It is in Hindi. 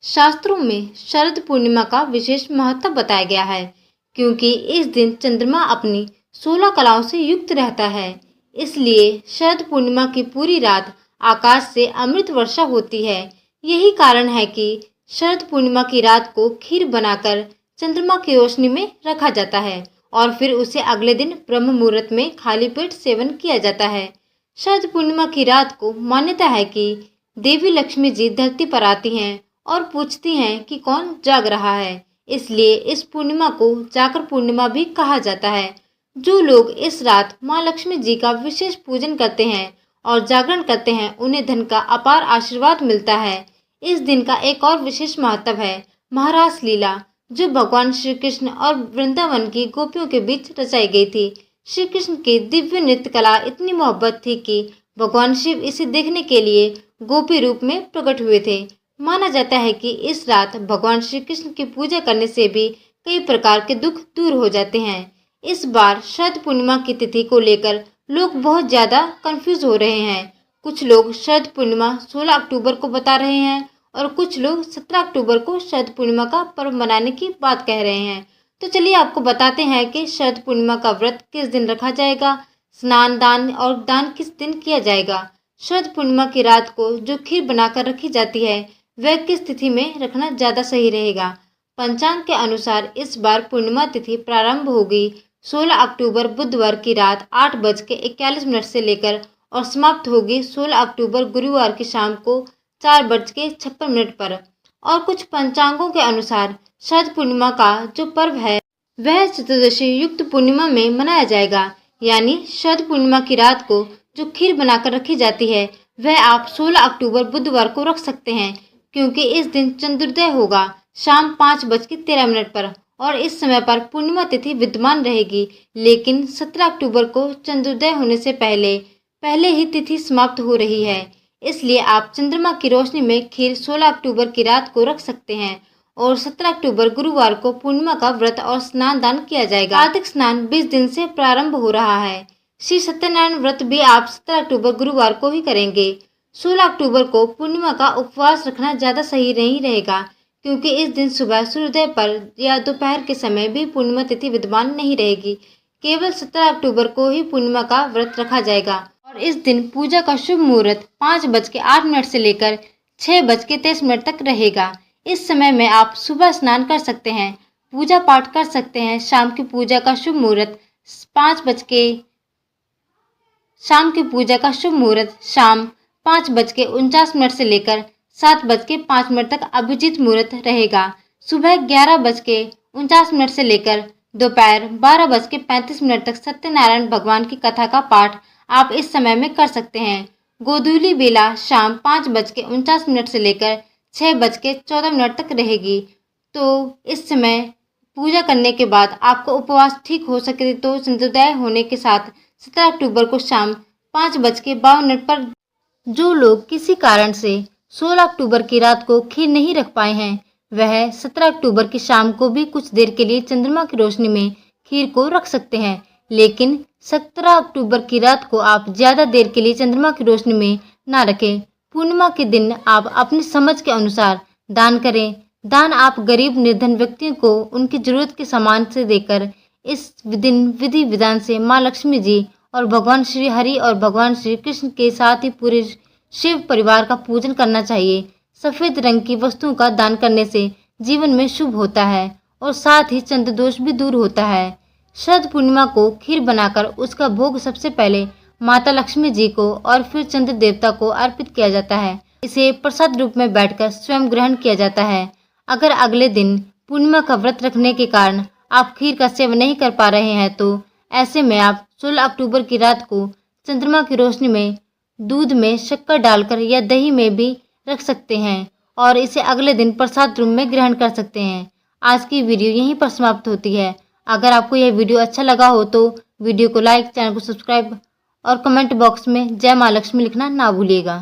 शास्त्रों में शरद पूर्णिमा का विशेष महत्व बताया गया है, क्योंकि इस दिन चंद्रमा अपनी 16 कलाओं से युक्त रहता है। इसलिए शरद पूर्णिमा की पूरी रात आकाश से अमृत वर्षा होती है। यही कारण है कि शरद पूर्णिमा की रात को खीर बनाकर चंद्रमा की रोशनी में रखा जाता है और फिर उसे अगले दिन ब्रह्म मुहूर्त में खाली पेट सेवन किया जाता है। शरद पूर्णिमा की रात को मान्यता है कि देवी लक्ष्मी जी धरती पर आती हैं और पूछती हैं कि कौन जाग रहा है। इसलिए इस पूर्णिमा को जागर पूर्णिमा भी कहा जाता है। जो लोग इस रात माँ लक्ष्मी जी का विशेष पूजन करते हैं और जागरण करते हैं, उन्हें धन का अपार आशीर्वाद मिलता है। इस दिन का एक और विशेष महत्व है महारास लीला, जो भगवान श्री कृष्ण और वृंदावन की गोपियों के बीच रचाई गई थी। श्री कृष्ण की दिव्य नृत्य कला इतनी मोहब्बत थी कि भगवान शिव इसे देखने के लिए गोपी रूप में प्रकट हुए थे। माना जाता है कि इस रात भगवान श्री कृष्ण की पूजा करने से भी कई प्रकार के दुख दूर हो जाते हैं। इस बार शरद पूर्णिमा की तिथि को लेकर लोग बहुत ज़्यादा कंफ्यूज हो रहे हैं। कुछ लोग शरद पूर्णिमा 16 अक्टूबर को बता रहे हैं और कुछ लोग 17 अक्टूबर को शरद पूर्णिमा का पर्व मनाने की बात कह रहे हैं। तो चलिए आपको बताते हैं कि शरद पूर्णिमा का व्रत किस दिन रखा जाएगा, स्नान दान और दान किस दिन किया जाएगा। शरद पूर्णिमा की रात को जो खीर बनाकर रखी जाती है वह किस तिथि में रखना ज़्यादा सही रहेगा। पंचांग के अनुसार इस बार पूर्णिमा तिथि प्रारंभ होगी 16 अक्टूबर बुधवार की रात 8:41 से लेकर और समाप्त होगी 16 अक्टूबर गुरुवार की शाम को 4:56 पर। और कुछ पंचांगों के अनुसार शरद पूर्णिमा का जो पर्व है वह चतुर्दशी युक्त पूर्णिमा में मनाया जाएगा। यानी शरद पूर्णिमा की रात को जो खीर बनाकर रखी जाती है वह आप 16 अक्टूबर बुधवार को रख सकते हैं, क्योंकि इस दिन चंद्रोदय होगा शाम 5:13 पर और इस समय पर पूर्णिमा तिथि विद्यमान रहेगी। लेकिन 17 अक्टूबर को चंद्रोदय होने से पहले ही तिथि समाप्त हो रही है। इसलिए आप चंद्रमा की रोशनी में खीर 16 अक्टूबर की रात को रख सकते हैं और 17 अक्टूबर गुरुवार को पूर्णिमा का व्रत और स्नान दान किया जाएगा। कार्तिक स्नान 20 दिन से प्रारंभ हो रहा है। श्री सत्यनारायण व्रत भी आप 17 अक्टूबर गुरुवार को ही करेंगे। 16 अक्टूबर को पूर्णिमा का उपवास रखना ज़्यादा सही नहीं रहेगा, क्योंकि इस दिन सुबह सूर्योदय पर या दोपहर के समय भी पूर्णिमा तिथि विद्यमान नहीं रहेगी। केवल 17 अक्टूबर को ही पूर्णिमा का व्रत रखा जाएगा और इस दिन पूजा का शुभ मुहूर्त 5:08 से लेकर 6:23 तक रहेगा। इस समय में आप सुबह स्नान कर सकते हैं, पूजा पाठ कर सकते हैं। शाम की पूजा का शुभ मुहूर्त शाम 5:49 से लेकर 7:05 तक अभिजीत मुहूर्त रहेगा। सुबह 11:49 से लेकर दोपहर 12:35 तक सत्यनारायण भगवान की कथा का पाठ आप इस समय में कर सकते हैं। गोधूली बेला शाम 5:49 से लेकर 6:14 तक रहेगी। तो इस समय पूजा करने के बाद आपको उपवास ठीक हो सके तो चंद्रोदय होने के साथ 17 अक्टूबर को शाम 5:52 पर जो लोग किसी कारण से 16 अक्टूबर की रात को खीर नहीं रख पाए हैं वह 17 अक्टूबर की शाम को भी कुछ देर के लिए चंद्रमा की रोशनी में खीर को रख सकते हैं। लेकिन 17 अक्टूबर की रात को आप ज़्यादा देर के लिए चंद्रमा की रोशनी में ना रखें। पूर्णिमा के दिन आप अपनी समझ के अनुसार दान करें। दान आप गरीब निर्धन व्यक्तियों को उनकी जरूरत के सामान से देकर इस दिन विधि विधान से माँ लक्ष्मी जी और भगवान श्री हरि और भगवान श्री कृष्ण के साथ ही पूरे शिव परिवार का पूजन करना चाहिए। सफ़ेद रंग की वस्तुओं का दान करने से जीवन में शुभ होता है और साथ ही चंद्र दोष भी दूर होता है। शरद पूर्णिमा को खीर बनाकर उसका भोग सबसे पहले माता लक्ष्मी जी को और फिर चंद्र देवता को अर्पित किया जाता है। इसे प्रसाद रूप में बैठकर स्वयं ग्रहण किया जाता है। अगर अगले दिन पूर्णिमा का व्रत रखने के कारण आप खीर का सेवन नहीं कर पा रहे हैं तो ऐसे में आप 16 अक्टूबर की रात को चंद्रमा की रोशनी में दूध में शक्कर डालकर या दही में भी रख सकते हैं और इसे अगले दिन प्रसाद रूप में ग्रहण कर सकते हैं। आज की वीडियो यहीं पर समाप्त होती है। अगर आपको यह वीडियो अच्छा लगा हो तो वीडियो को लाइक, चैनल को सब्सक्राइब और कमेंट बॉक्स में जय माँ लक्ष्मी लिखना ना भूलिएगा।